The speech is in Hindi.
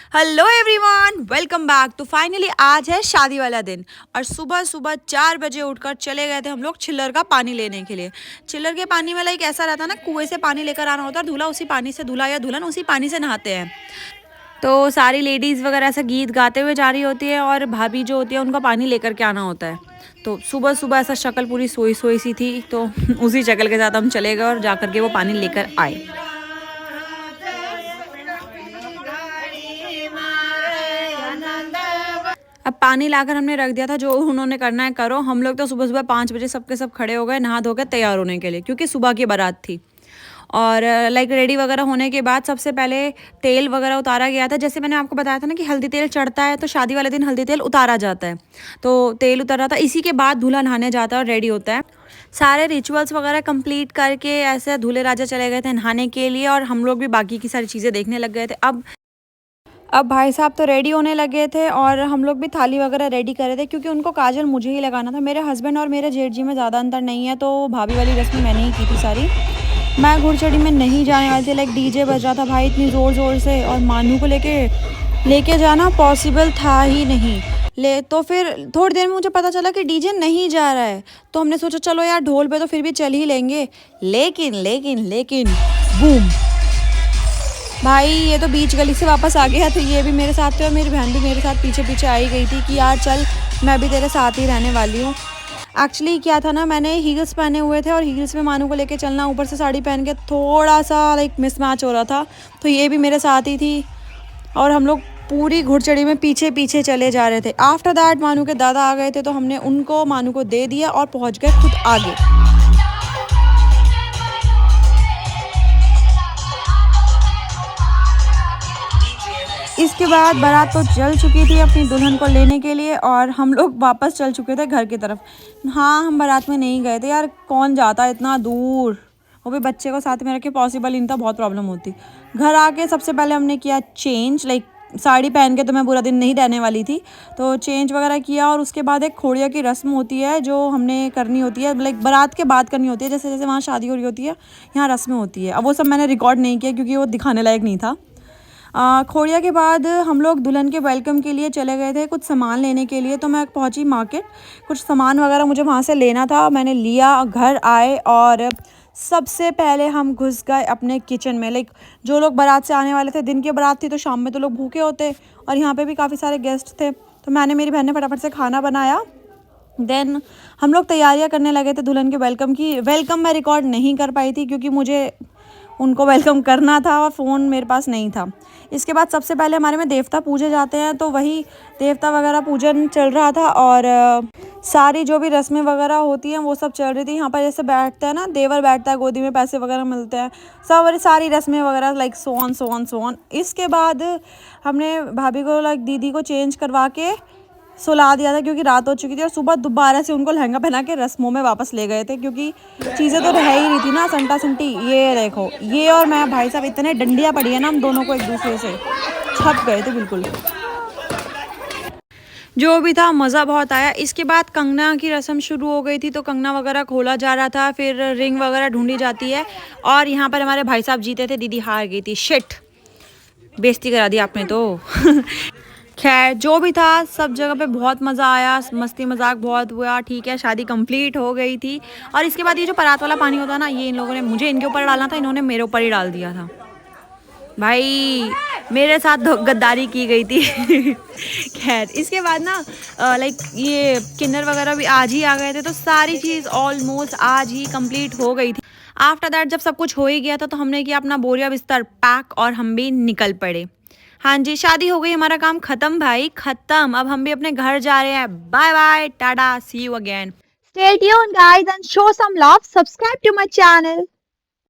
Hello everyone, welcome back. तो फाइनली आज है शादी वाला दिन और सुबह सुबह 4 बजे उठकर चले गए थे हम लोग चिल्लर का पानी लेने के लिए। चिल्लर के पानी में लाइक ऐसा रहता है ना, कुएं से पानी लेकर आना होता है, दूल्हा उसी पानी से, दूल्हा या दुल्हन उसी पानी से नहाते हैं। तो सारी लेडीज़ वगैरह ऐसा गीत गाते हुए जा रही होती है और भाभी जो होती है उनका पानी लेकर के आना होता है। तो सुबह सुबह ऐसा शक्ल पूरी सोई सोई सी थी, तो उसी शक्ल के साथ हम चले गए और जा कर के वो पानी लेकर आए। अब पानी लाकर हमने रख दिया था, जो उन्होंने करना है करो। हम लोग तो सुबह सुबह 5 बजे सबके सब खड़े हो गए नहा धो के तैयार होने के लिए, क्योंकि सुबह की बारात थी। और लाइक रेडी वगैरह होने के बाद सबसे पहले तेल वगैरह उतारा गया था। जैसे मैंने आपको बताया था ना कि हल्दी तेल चढ़ता है, तो शादी वाले दिन हल्दी तेल उतारा जाता है। तो तेल उतर रहा था, इसी के बाद दूल्हा नहाने जाता है और रेडी होता है। सारे रिचुअल्स वगैरह कंप्लीट करके ऐसे दूल्हे राजा चले गए थे नहाने के लिए और हम लोग भी बाकी की सारी चीज़ें देखने लग गए थे। अब भाई साहब तो रेडी होने लगे थे और हम लोग भी थाली वगैरह रेडी कर रहे थे, क्योंकि उनको काजल मुझे ही लगाना था। मेरे हस्बैंड और मेरे जेठ जी में ज़्यादा अंतर नहीं है, तो भाभी वाली रस्म मैंने ही की थी सारी। मैं घुड़चड़ी में नहीं जाने वाली थी, लाइक डीजे बज रहा था भाई इतनी ज़ोर ज़ोर से, और मानू को लेके जाना पॉसिबल था ही नहीं। तो फिर थोड़ी देर में मुझे पता चला कि डीजे नहीं जा रहा है, तो हमने सोचा चलो यार ढोल पे तो फिर भी चल ही लेंगे। लेकिन लेकिन लेकिन बूम भाई, ये तो बीच गली से वापस आ गया। तो ये भी मेरे साथ थे और मेरी बहन भी मेरे साथ पीछे पीछे आई गई थी कि यार चल मैं भी तेरे साथ ही रहने वाली हूँ। एक्चुअली क्या था ना, मैंने हील्स पहने हुए थे और हील्स में मानू को लेके चलना, ऊपर से साड़ी पहन के थोड़ा सा लाइक मिसमैच हो रहा था। तो ये भी मेरे साथ ही थी और हम लोग पूरी घुड़चड़ी में पीछे पीछे चले जा रहे थे। आफ्टर दैट मानू के दादा आ गए थे, तो हमने उनको मानू को दे दिया और पहुँच गए खुद आगे। इसके बाद बारात तो चल चुकी थी अपनी दुल्हन को लेने के लिए और हम लोग वापस चल चुके थे घर की तरफ। हाँ, हम बारात में नहीं गए थे यार, कौन जाता इतना दूर, वो भी बच्चे को साथ में रखे, पॉसिबल नहीं था, बहुत प्रॉब्लम होती। घर आके सबसे पहले हमने किया चेंज, लाइक साड़ी पहन के तो मैं पूरा दिन नहीं रहने वाली थी, तो चेंज वगैरह किया। और उसके बाद एक खोड़िया की रस्म होती है जो हमने करनी होती है, लाइक बारात के बाद करनी होती है। जैसे जैसे वहाँ शादी हो रही होती है, यहाँ रस्में होती है। अब वो सब मैंने रिकॉर्ड नहीं किया क्योंकि वो दिखाने लायक नहीं था। खोड़िया के बाद हम लोग दुल्हन के वेलकम के लिए चले गए थे कुछ सामान लेने के लिए। तो मैं पहुंची मार्केट, कुछ सामान वगैरह मुझे वहां से लेना था, मैंने लिया, घर आए और सबसे पहले हम घुस गए अपने किचन में। लाइक जो लोग बारात से आने वाले थे, दिन की बारात थी तो शाम में तो लोग भूखे होते, और यहाँ पे भी काफ़ी सारे गेस्ट थे। तो मैंने, मेरी बहन ने फटाफट से खाना बनाया। देन हम लोग तैयारियां करने लगे थे दुल्हन के वेलकम की। वेलकम मैं रिकॉर्ड नहीं कर पाई थी क्योंकि मुझे उनको वेलकम करना था और फ़ोन मेरे पास नहीं था। इसके बाद सबसे पहले हमारे में देवता पूजे जाते हैं, तो वही देवता वगैरह पूजन चल रहा था और सारी जो भी रस्में वगैरह होती हैं वो सब चल रही थी। यहाँ पर जैसे बैठते हैं ना, देवर बैठता है, गोदी में पैसे वगैरह मिलते हैं, सब सारी रस्में वगैरह लाइक सो ऑन। इसके बाद हमने भाभी को, लाइक दीदी को चेंज करवा के सुला दिया था क्योंकि रात हो चुकी थी, और सुबह दोबारा से उनको लहंगा पहना के रस्मों में वापस ले गए थे, क्योंकि चीज़ें तो रह ही रही थी ना, संटा संटी। ये देखो, ये और मैं भाई साहब इतने डंडियाँ पड़ी है ना हम दोनों को, एक दूसरे से छप गए थे बिल्कुल। जो भी था मज़ा बहुत आया। इसके बाद कंगना की रस्म शुरू हो गई थी, तो कंगना वगैरह खोला जा रहा था, फिर रिंग वगैरह ढूंढी जाती है। और यहाँ पर हमारे भाई साहब जीते थे, दीदी हार गई थी। शिट, बेइज्जती करा दी आपने तो। खैर जो भी था, सब जगह पे बहुत मज़ा आया, मस्ती मजाक बहुत हुआ। ठीक है, शादी कंप्लीट हो गई थी। और इसके बाद ये जो परात वाला पानी होता है ना, ये इन लोगों ने मुझे इनके ऊपर डालना था, इन्होंने मेरे ऊपर ही डाल दिया था। भाई मेरे साथ गद्दारी की गई थी। खैर इसके बाद ना लाइक ये किन्नर वगैरह भी आज ही आ गए थे, तो सारी चीज़ ऑलमोस्ट आज ही कंप्लीट हो गई थी। आफ्टर दैट जब सब कुछ हो ही गया था, तो हमने किया अपना बोरिया बिस्तर पैक और हम भी निकल पड़े। हाँ जी, शादी हो गई, हमारा काम खत्म भाई, खत्म। अब हम भी अपने घर जा रहे हैं। Bye bye, tata, see you again. Stay tuned, guys, and show some love. Subscribe to my channel.